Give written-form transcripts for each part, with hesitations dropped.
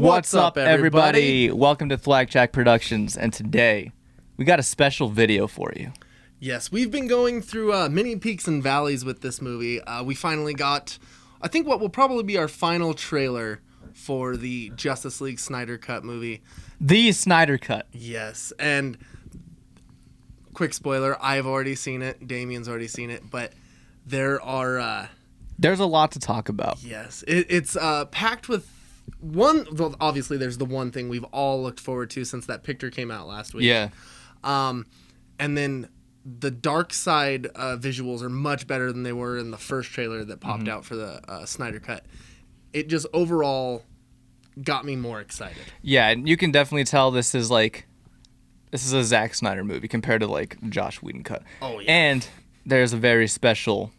What's up, everybody? Welcome to ThwakJak Productions, and today we got a special video for you. Yes, we've been going through many peaks and valleys with this movie. We finally got, I think, what will probably be our final trailer for the Justice League Snyder Cut movie. The Snyder Cut. Yes, and quick spoiler, I've already seen it, Damian's already seen it, but there's a lot to talk about. Yes, it's packed with one. Well, obviously, there's the one thing we've all looked forward to since that picture came out last week. Yeah. And then the dark side visuals are much better than they were in the first trailer that popped out for the Snyder Cut. It just overall got me more excited. Yeah, and you can definitely tell this is a Zack Snyder movie compared to like Josh Whedon cut. Oh yeah. And there's a very special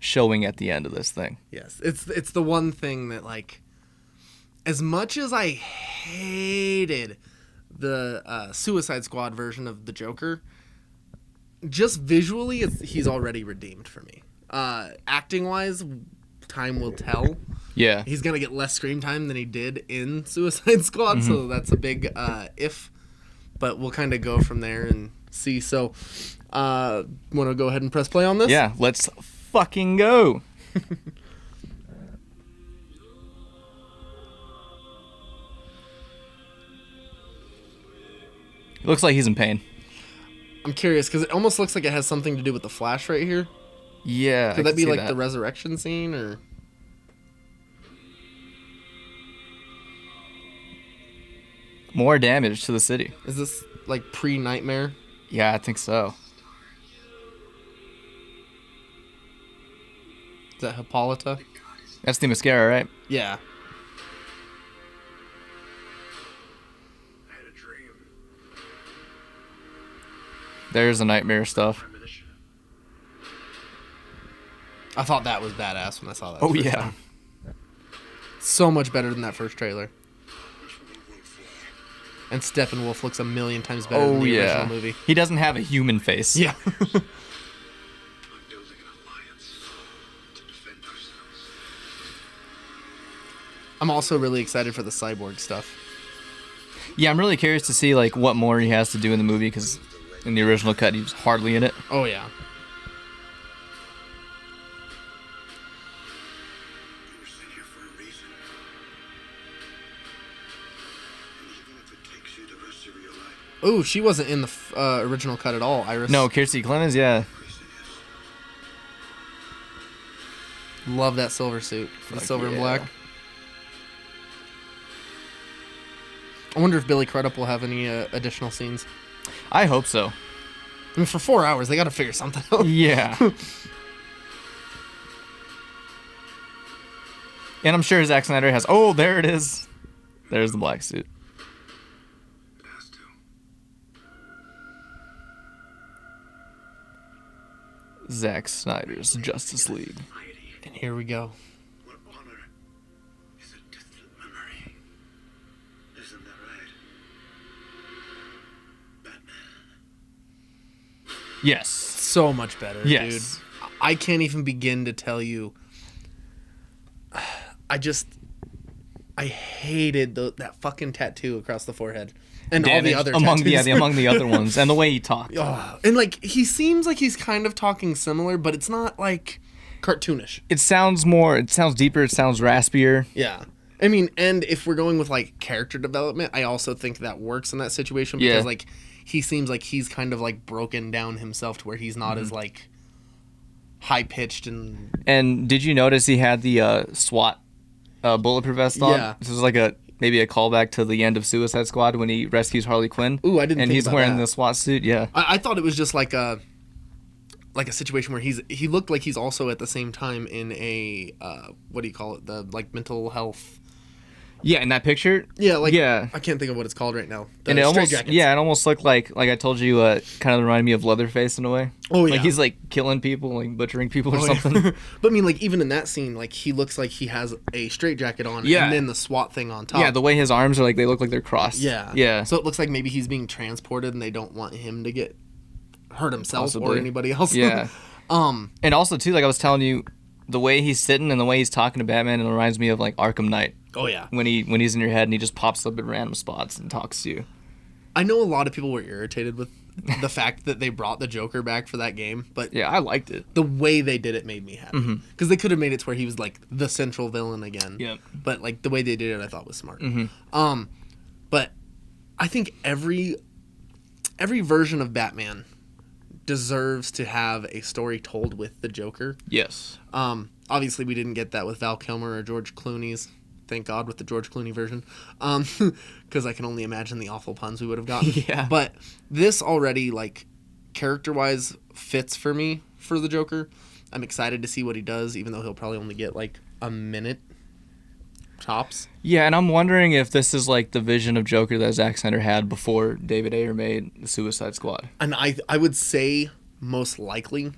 showing at the end of this thing. Yes, it's the one thing that, like, as much as I hated the Suicide Squad version of the Joker, just visually, he's already redeemed for me. Acting wise, time will tell. Yeah. He's gonna get less screen time than he did in Suicide Squad, so that's a big if. But we'll kind of go from there and see. So, want to go ahead and press play on this? Yeah, let's fucking go. It looks like he's in pain. I'm curious because it almost looks like it has something to do with the Flash right here. Yeah. Could that be like the resurrection scene or? More damage to the city. Is this like pre-Nightmare? Yeah, I think so. Is that Hippolyta? That's the mascara, right? Yeah. I had a dream. There's the nightmare stuff. I thought that was badass when I saw that. Oh, first yeah. time. So much better than that first trailer. And Steppenwolf looks a million times better than the original movie. He doesn't have a human face. Yeah. I'm building an alliance to defend ourselves. I'm also really excited for the cyborg stuff. Yeah, I'm really curious to see like what more he has to do in the movie, because in the original cut he was hardly in it. Oh, yeah. You were sent here for a reason. And even if it takes you the rest of your life, Oh, she wasn't in the original cut at all, Iris. No, Kirstie Clemens, yeah. Love that silver suit. The Fuck silver and yeah. black. I wonder if Billy Crudup will have any additional scenes. I hope so. I mean, for 4 hours, they got to figure something out. Yeah. And I'm sure Zack Snyder has... Oh, there it is. There's the black suit. it has to. Zack Snyder's Justice League. Mighty. And here we go. What honor is a distant memory. Isn't that right? Batman. Yes. So much better, Yes. dude. I can't even begin to tell you. I hated that fucking tattoo across the forehead. And all the other among tattoos. among the other ones, and the way he talked. Oh, and like he seems like he's kind of talking similar, but it's not like cartoonish. It sounds deeper, it sounds raspier. Yeah. I mean, and if we're going with like character development, I also think that works in that situation because Yeah. like he seems like he's kind of like broken down himself to where he's not as like high pitched and And did you notice he had the SWAT bulletproof vest on? Yeah. This was like maybe a callback to the end of Suicide Squad when he rescues Harley Quinn. Ooh, I didn't And think he's about wearing that. the SWAT suit, yeah. I thought it was just like a situation where he looked like he's also at the same time in a what do you call it, the like mental health. Yeah, in that picture. Yeah, like Yeah. I can't think of what it's called right now. The And it almost straitjackets. it almost looked like I told you, kind of reminded me of Leatherface in a way. Oh, yeah. Like he's like killing people, like butchering people or Oh, yeah. something. But I mean, like even in that scene, like he looks like he has a straitjacket on, Yeah. and then the SWAT thing on top. Yeah, the way his arms are, like they look like they're crossed. Yeah. Yeah. So it looks like maybe he's being transported, and they don't want him to get hurt himself or Possibly. anybody else. Yeah. And also too, like I was telling you, the way he's sitting and the way he's talking to Batman, it reminds me of like Arkham Knight. Oh yeah. when he's in your head and he just pops up in random spots and talks to you. I know a lot of people were irritated with the fact that they brought the Joker back for that game, but Yeah, I liked it. the way they did it made me happy. Because they could have made it to where he was like the central villain again. Yep. But like the way they did it, I thought was smart. Mm-hmm. But I think every version of Batman deserves to have a story told with the Joker. Yes. Obviously, we didn't get that with Val Kilmer or George Clooney's. Thank God with the George Clooney version, because I can only imagine the awful puns we would have gotten. Yeah. But this already, like, character-wise, fits for me for the Joker. I'm excited to see what he does, even though he'll probably only get like a minute tops. Yeah, and I'm wondering if this is like the vision of Joker that Zack Snyder had before David Ayer made the Suicide Squad. And I would say most likely.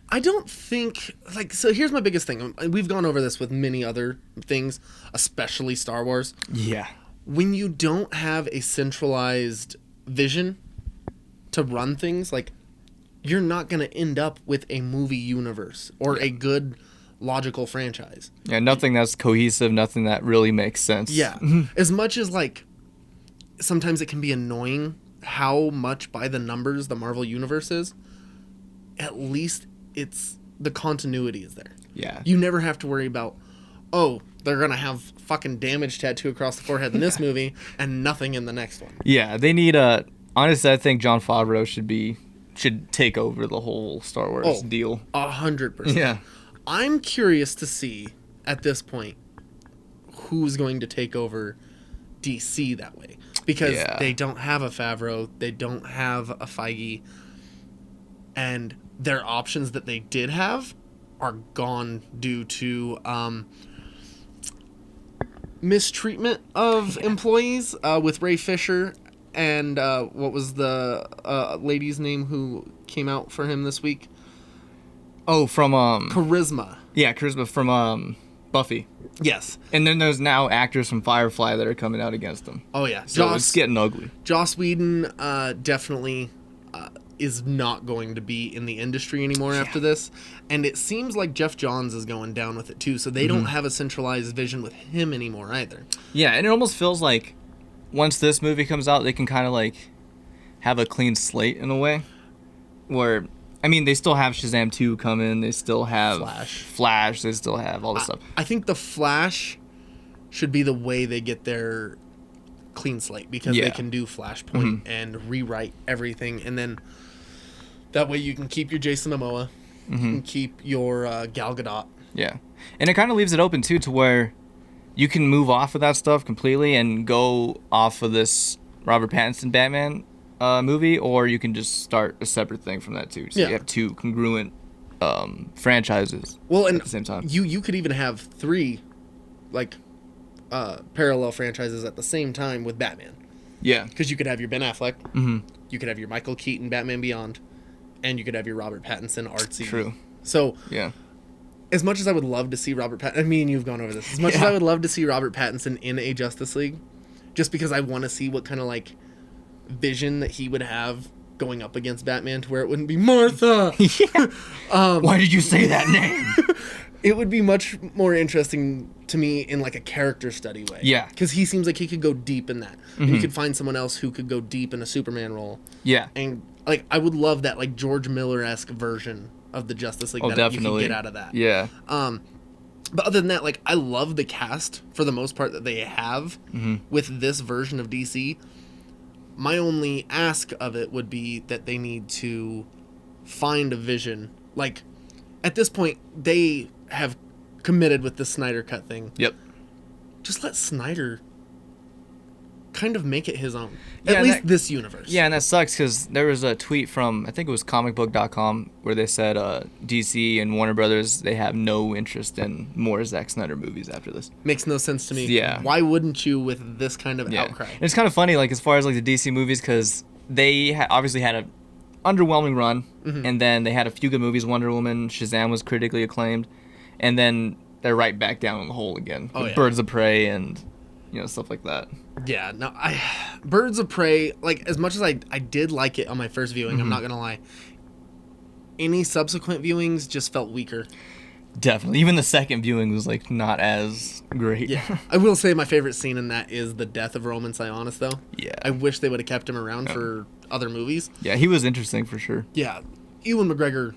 I don't think, like, so here's my biggest thing. We've gone over this with many other things, especially Star Wars. Yeah. When you don't have a centralized vision to run things, like, you're not going to end up with a movie universe or a good logical franchise. Yeah, nothing that's cohesive, nothing that really makes sense. Yeah. As much as, like, sometimes it can be annoying how much by the numbers the Marvel universe is, at least it's the continuity is there. Yeah. You never have to worry about, oh, they're going to have fucking damage tattoo across the forehead in this movie and nothing in the next one. Yeah, they need honestly, I think Jon Favreau should take over the whole Star Wars deal. 100%. Yeah. I'm curious to see, at this point, who's going to take over DC that way. Because they don't have a Favreau, they don't have a Feige, and their options that they did have are gone due to mistreatment of employees with Ray Fisher and what was the lady's name who came out for him this week? Oh, from Charisma. Yeah, Charisma from Buffy. Yes. And then there's now actors from Firefly that are coming out against them. Oh yeah. So it's getting ugly. Joss Whedon definitely is not going to be in the industry anymore after this. And it seems like Jeff Johns is going down with it too. So they don't have a centralized vision with him anymore either. Yeah, and it almost feels like once this movie comes out, they can kind of like have a clean slate in a way. Where, I mean, they still have Shazam 2 coming. They still have Flash. They still have all this stuff. I think the Flash should be the way they get their clean slate because they can do Flashpoint and rewrite everything, and then that way you can keep your Jason Momoa, you can keep your Gal Gadot. Yeah, and it kind of leaves it open too to where you can move off of that stuff completely and go off of this Robert Pattinson Batman movie, or you can just start a separate thing from that too. So you have two congruent franchises. Well, and at the same time, you could even have three, like, parallel franchises at the same time with Batman. Yeah, because you could have your Ben Affleck, you could have your Michael Keaton Batman Beyond, and you could have your Robert Pattinson artsy. True. So yeah, as much as I would love to see Robert Pattinson, me and you've gone over this. As much as I would love to see Robert Pattinson in a Justice League, just because I want to see what kind of like vision that he would have going up against Batman, to where it wouldn't be Martha. Why did you say that name? It would be much more interesting to me in like a character study way. Yeah. Because he seems like he could go deep in that. And you could find someone else who could go deep in a Superman role. Yeah. And like I would love that like George Miller-esque version of the Justice League that definitely. you could get out of that. Yeah. But other than that, like I love the cast for the most part that they have with this version of DC. My only ask of it would be that they need to find a vision. Like, at this point, they have committed with the Snyder Cut thing. Yep. Just let Snyder kind of make it his own. Yeah, At least this universe. Yeah, and that sucks because there was a tweet from, I think it was comicbook.com, where they said DC and Warner Brothers, they have no interest in more Zack Snyder movies after this. Makes no sense to me. Yeah. Why wouldn't you with this kind of outcry? And it's kind of funny, like, as far as, like, the DC movies, because they obviously had an underwhelming run, and then they had a few good movies. Wonder Woman, Shazam was critically acclaimed, and then they're right back down in the hole again with Birds of Prey and, you know, stuff like that. Yeah, no, Birds of Prey, like, as much as I did like it on my first viewing, I'm not going to lie, any subsequent viewings just felt weaker. Definitely. Even the second viewing was like not as great. Yeah. I will say my favorite scene in that is the death of Roman Sionis, though. Yeah. I wish they would have kept him around for other movies. Yeah, he was interesting for sure. Yeah. Ewan McGregor,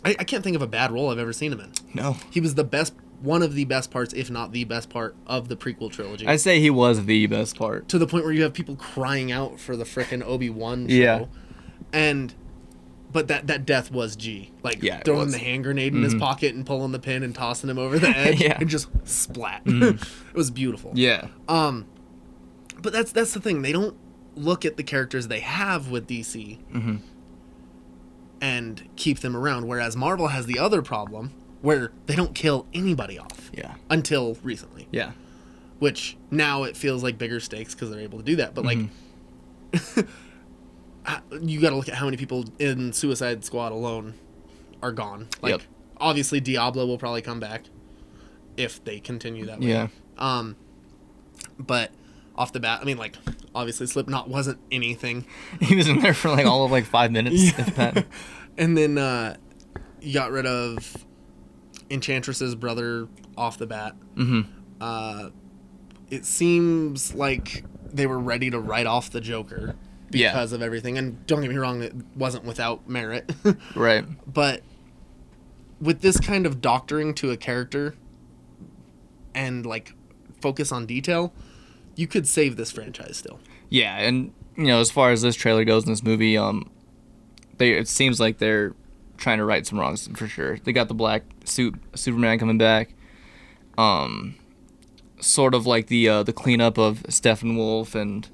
I can't think of a bad role I've ever seen him in. No. He was one of the best parts, if not the best part, of the prequel trilogy. I'd say he was the best part. To the point where you have people crying out for the frickin' Obi-Wan show. Yeah. But that death was G. Like, Yeah, it throwing was. the hand grenade in his pocket and pulling the pin and tossing him over the edge. Yeah. And just splat. It was beautiful. Yeah. But that's the thing. They don't look at the characters they have with DC and keep them around. Whereas Marvel has the other problem where they don't kill anybody off. Yeah. Until recently. Yeah. Which now it feels like bigger stakes because they're able to do that. But like, you got to look at how many people in Suicide Squad alone are gone. Like, Yep. obviously Diablo will probably come back if they continue that way. Yeah. But off the bat, I mean, like, obviously Slipknot wasn't anything. He was in there for like all of like 5 minutes. If that. And then you got rid of Enchantress's brother off the bat. It seems like they were ready to write off the Joker because of everything. And don't get me wrong, it wasn't without merit. Right. But with this kind of doctoring to a character and like focus on detail, you could save this franchise still. Yeah, and you know, as far as this trailer goes in this movie, it seems like they're trying to right some wrongs for sure. They got the black suit Superman coming back. Sort of like the cleanup of Steppenwolf and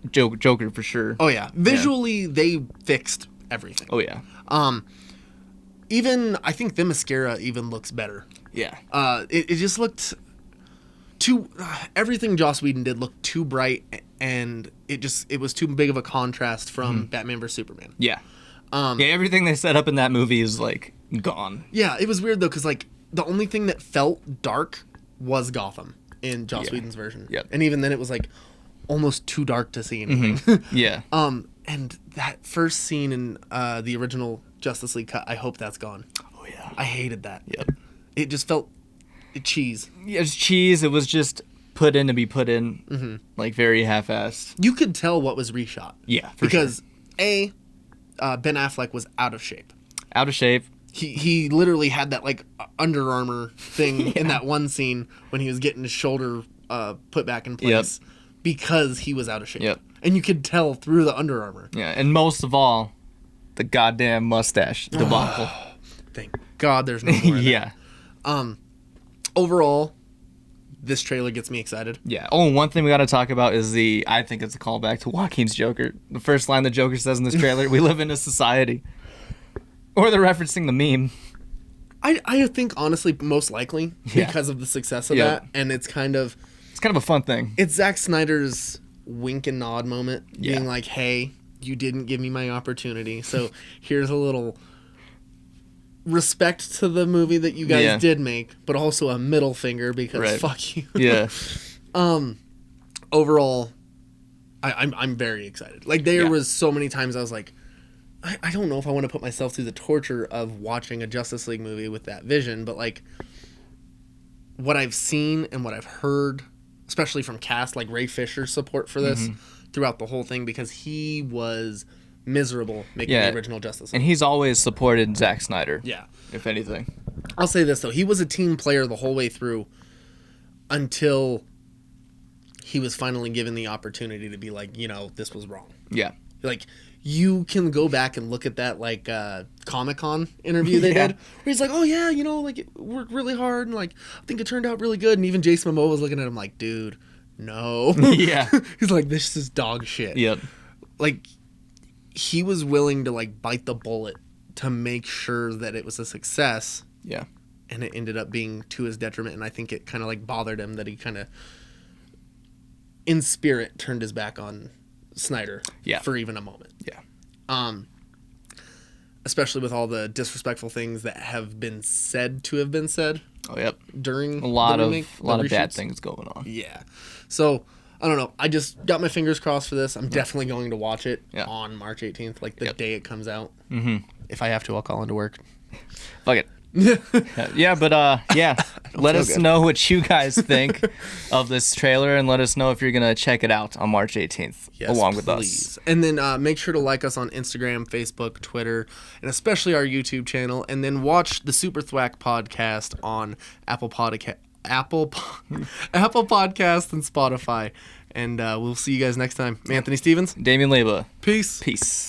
Joker for sure. Oh yeah, visually they fixed everything. Oh yeah. Even I think the mascara even looks better. Yeah. It just looked too. Everything Joss Whedon did looked too bright, and it was too big of a contrast from Batman vs Superman. Yeah. Yeah. Everything they set up in that movie is like gone. Yeah, it was weird though, because like the only thing that felt dark was Gotham in Joss Whedon's version. Yep. And even then, it was like almost too dark to see anything. Yeah. And that first scene in the original Justice League cut, I hope that's gone. Oh yeah. I hated that. Yep. It just felt cheese. Yeah, it's cheese. It was just put in to be put in, like very half-assed. You could tell what was reshot. Yeah, for because Ben Affleck was out of shape. Out of shape. He literally had that like Under Armour thing in that one scene when he was getting his shoulder put back in place because he was out of shape. Yep. And you could tell through the Under Armour. Yeah, and most of all, the goddamn mustache debacle. Thank God there's no more of that. Yeah. Overall, this trailer gets me excited. Yeah. Oh, and one thing we got to talk about is I think it's a callback to Joaquin's Joker. The first line the Joker says in this trailer, "We live in a society." Or they're referencing the meme. I think, honestly, most likely because of the success of that. And it's kind of a fun thing. It's Zack Snyder's wink and nod moment. Yeah. Being like, hey, you didn't give me my opportunity. So here's a little respect to the movie that you guys did make, but also a middle finger because fuck you. Yeah. Overall, I'm very excited. Like there was so many times I was like, I don't know if I want to put myself through the torture of watching a Justice League movie with that vision, but like what I've seen and what I've heard, especially from cast like Ray Fisher's support for this throughout the whole thing, because he was miserable making the original Justice League. And he's always supported Zack Snyder. Yeah. If anything. I'll say this though, he was a team player the whole way through until he was finally given the opportunity to be like, this was wrong. Yeah. Like, you can go back and look at that, like, Comic-Con interview they did, where he's like, oh, yeah, like, it worked really hard, and, like, I think it turned out really good, and even Jason Momoa was looking at him like, dude, no. Yeah. He's like, this is dog shit. Yep. Like, he was willing to, like, bite the bullet to make sure that it was a success. Yeah. And it ended up being to his detriment, and I think it kind of, like, bothered him that he kind of, in spirit, turned his back on Snyder for even a moment. Yeah. Especially with all the disrespectful things that have been said to have been said. Oh, yep. During a lot the of bad things going on. Yeah. So, I don't know. I just got my fingers crossed for this. I'm definitely going to watch it on March 18th, like the day it comes out. Mm-hmm. If I have to, I'll call into work. Fuck it. Yeah, but let feel us good. know what you guys think of this trailer, and let us know if you're gonna check it out on March 18th along with us. And then make sure to like us on Instagram, Facebook, Twitter, and especially our YouTube channel. And then watch the Super Thwack podcast on Apple Podcast and Spotify. And we'll see you guys next time. Anthony Stevens. Damian Leba. Peace. Peace.